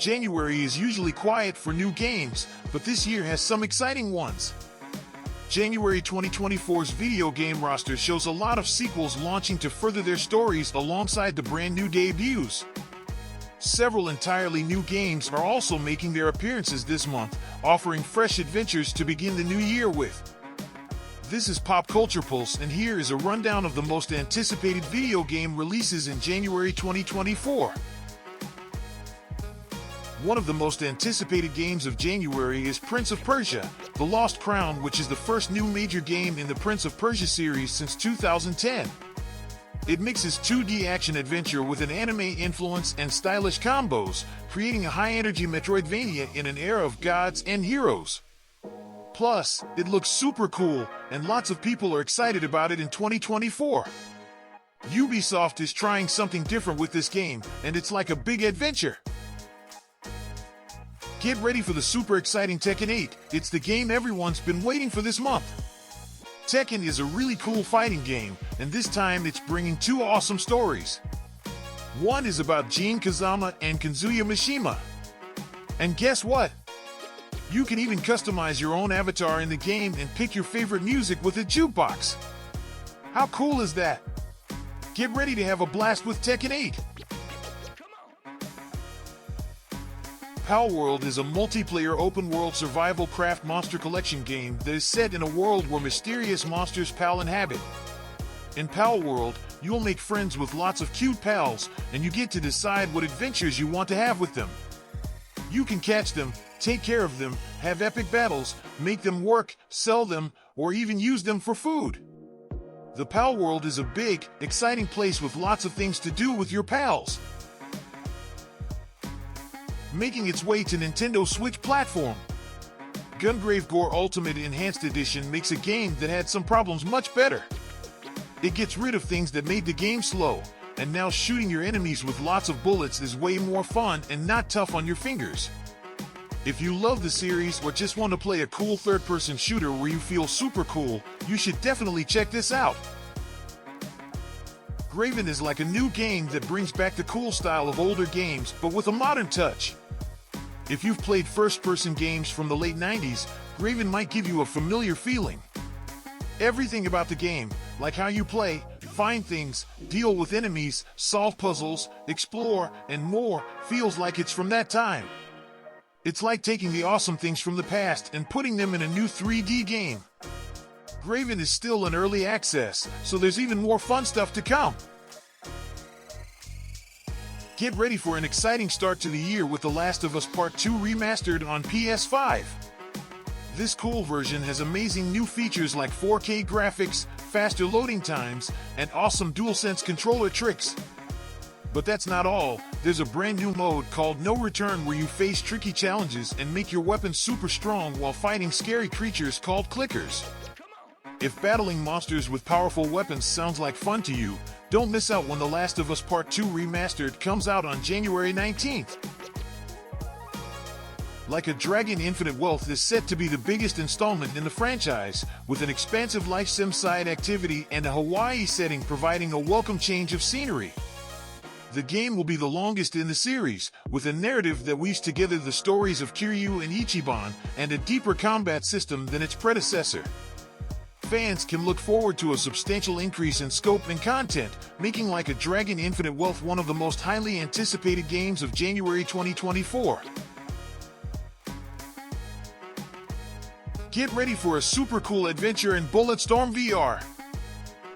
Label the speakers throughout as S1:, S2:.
S1: January is usually quiet for new games, but this year has some exciting ones. January 2024's video game roster shows a lot of sequels launching to further their stories alongside the brand new debuts. Several entirely new games are also making their appearances this month, offering fresh adventures to begin the new year with. This is Pop Culture Pulse, and here is a rundown of the most anticipated video game releases in January 2024. One of the most anticipated games of January is Prince of Persia: The Lost Crown, which is the first new major game in the Prince of Persia series since 2010. It mixes 2D action-adventure with an anime influence and stylish combos, creating a high-energy Metroidvania in an era of gods and heroes. Plus, it looks super cool, and lots of people are excited about it in 2024. Ubisoft is trying something different with this game, and it's like a big adventure. Get ready for the super exciting Tekken 8. It's the game everyone's been waiting for this month. Tekken is a really cool fighting game, and this time it's bringing two awesome stories. One is about Jin Kazama and Kazuya Mishima. And guess what? You can even customize your own avatar in the game and pick your favorite music with a jukebox. How cool is that? Get ready to have a blast with Tekken 8. Palworld is a multiplayer open-world survival craft monster collection game that is set in a world where mysterious monsters pal inhabit. In Palworld, you'll make friends with lots of cute pals, and you get to decide what adventures you want to have with them. You can catch them, take care of them, have epic battles, make them work, sell them, or even use them for food. The Palworld is a big, exciting place with lots of things to do with your pals. Making its way to Nintendo Switch platform, Gungrave Gore Ultimate Enhanced Edition makes a game that had some problems much better. It gets rid of things that made the game slow, and now shooting your enemies with lots of bullets is way more fun and not tough on your fingers. If you love the series or just want to play a cool third-person shooter where you feel super cool, you should definitely check this out. Graven is like a new game that brings back the cool style of older games, but with a modern touch. If you've played first-person games from the late 90s, Graven might give you a familiar feeling. Everything about the game, like how you play, find things, deal with enemies, solve puzzles, explore, and more, feels like it's from that time. It's like taking the awesome things from the past and putting them in a new 3D game. Graven is still in early access, so there's even more fun stuff to come. Get ready for an exciting start to the year with The Last of Us Part 2 Remastered on PS5. This cool version has amazing new features like 4K graphics, faster loading times, and awesome DualSense controller tricks. But that's not all. There's a brand new mode called No Return where you face tricky challenges and make your weapons super strong while fighting scary creatures called clickers. If battling monsters with powerful weapons sounds like fun to you, don't miss out when The Last of Us Part 2 Remastered comes out on January 19th. Like a Dragon, Infinite Wealth is set to be the biggest installment in the franchise, with an expansive life sim side activity and a Hawaii setting providing a welcome change of scenery. The game will be the longest in the series, with a narrative that weaves together the stories of Kiryu and Ichiban and a deeper combat system than its predecessor. Fans can look forward to a substantial increase in scope and content, making Like a Dragon Infinite Wealth one of the most highly anticipated games of January 2024. Get ready for a super cool adventure in Bulletstorm VR.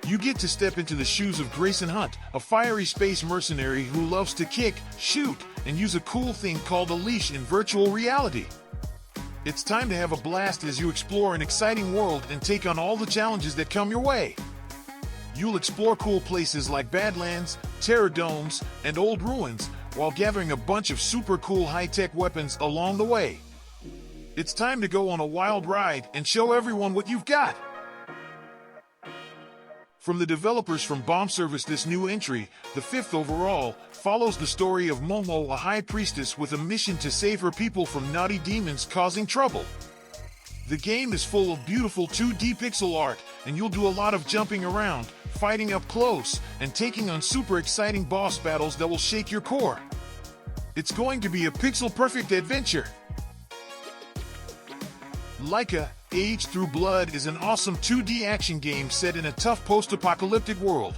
S1: You get to step into the shoes of Grayson Hunt, a fiery space mercenary who loves to kick, shoot, and use a cool thing called a leash in virtual reality. It's time to have a blast as you explore an exciting world and take on all the challenges that come your way. You'll explore cool places like Badlands, Terror Domes, and Old Ruins, while gathering a bunch of super cool high-tech weapons along the way. It's time to go on a wild ride and show everyone what you've got. From the developers from Bomb Service, this new entry, the 5th overall, follows the story of Momo, a high priestess with a mission to save her people from naughty demons causing trouble. The game is full of beautiful 2D pixel art, and you'll do a lot of jumping around, fighting up close, and taking on super exciting boss battles that will shake your core. It's going to be a pixel-perfect adventure. Laika, Age Through Blood is an awesome 2D action game set in a tough post-apocalyptic world.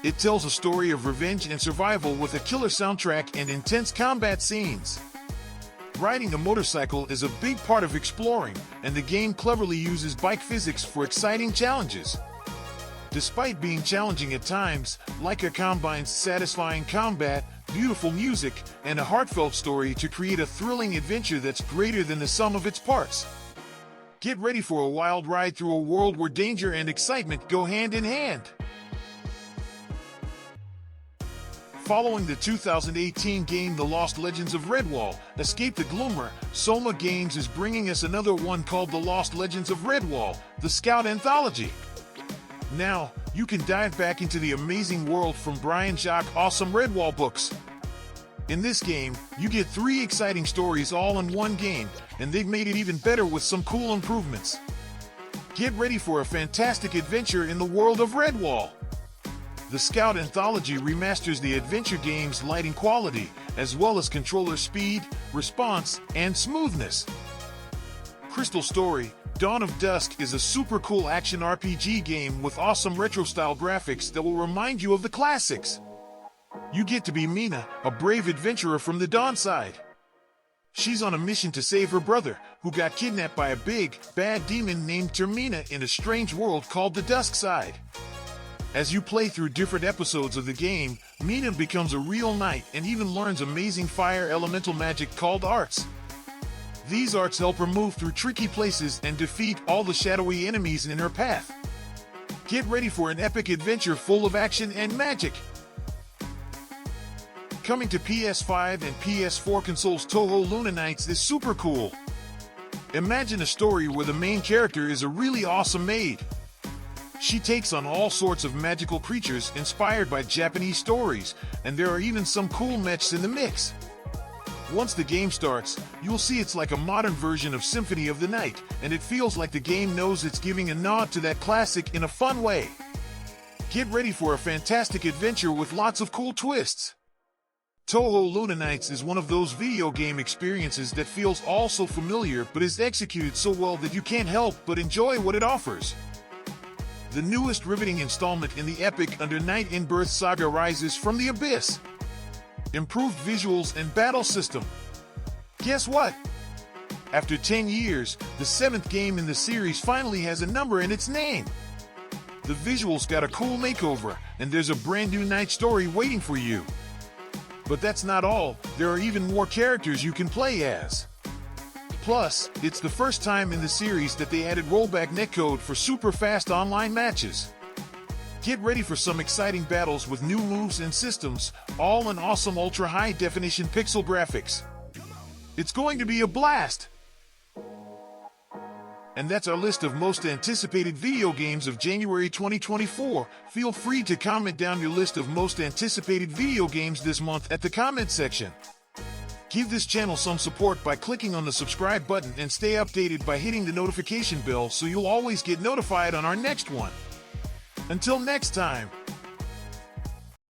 S1: It tells a story of revenge and survival with a killer soundtrack and intense combat scenes. Riding a motorcycle is a big part of exploring, and the game cleverly uses bike physics for exciting challenges. Despite being challenging at times, Laika combines satisfying combat, beautiful music, and a heartfelt story to create a thrilling adventure that's greater than the sum of its parts. Get ready for a wild ride through a world where danger and excitement go hand in hand. Following the 2018 game The Lost Legends of Redwall, Escape the Gloomer, Soma Games is bringing us another one called The Lost Legends of Redwall, the Scout Anthology. Now, you can dive back into the amazing world from Brian Jacques' awesome Redwall books. In this game, you get 3 exciting stories all in one game, and they've made it even better with some cool improvements. Get ready for a fantastic adventure in the world of Redwall. The Scout Anthology remasters the adventure game's lighting quality, as well as controller speed, response, and smoothness. Crystal Story, Dawn of Dusk is a super cool action RPG game with awesome retro-style graphics that will remind you of the classics. You get to be Mina, a brave adventurer from the Dawn side. She's on a mission to save her brother, who got kidnapped by a big, bad demon named Termina in a strange world called the Dusk side. As you play through different episodes of the game, Mina becomes a real knight and even learns amazing fire elemental magic called arts. These arts help her move through tricky places and defeat all the shadowy enemies in her path. Get ready for an epic adventure full of action and magic. Coming to PS5 and PS4 consoles, Toho Luna Nights is super cool. Imagine a story where the main character is a really awesome maid. She takes on all sorts of magical creatures inspired by Japanese stories, and there are even some cool mechs in the mix. Once the game starts, you'll see it's like a modern version of Symphony of the Night, and it feels like the game knows it's giving a nod to that classic in a fun way. Get ready for a fantastic adventure with lots of cool twists. Toho Luna Nights is one of those video game experiences that feels all so familiar but is executed so well that you can't help but enjoy what it offers. The newest riveting installment in the epic Under Night in Birth saga rises from the abyss. Improved visuals and battle system. Guess what? After 10 years, the 7th game in the series finally has a number in its name. The visuals got a cool makeover, and there's a brand new night story waiting for you. But that's not all, there are even more characters you can play as. Plus, it's the first time in the series that they added rollback netcode for super fast online matches. Get ready for some exciting battles with new moves and systems, all in awesome ultra-high definition pixel graphics. It's going to be a blast! And that's our list of most anticipated video games of January 2024. Feel free to comment down your list of most anticipated video games this month at the comment section. Give this channel some support by clicking on the subscribe button and stay updated by hitting the notification bell so you'll always get notified on our next one. Until next time.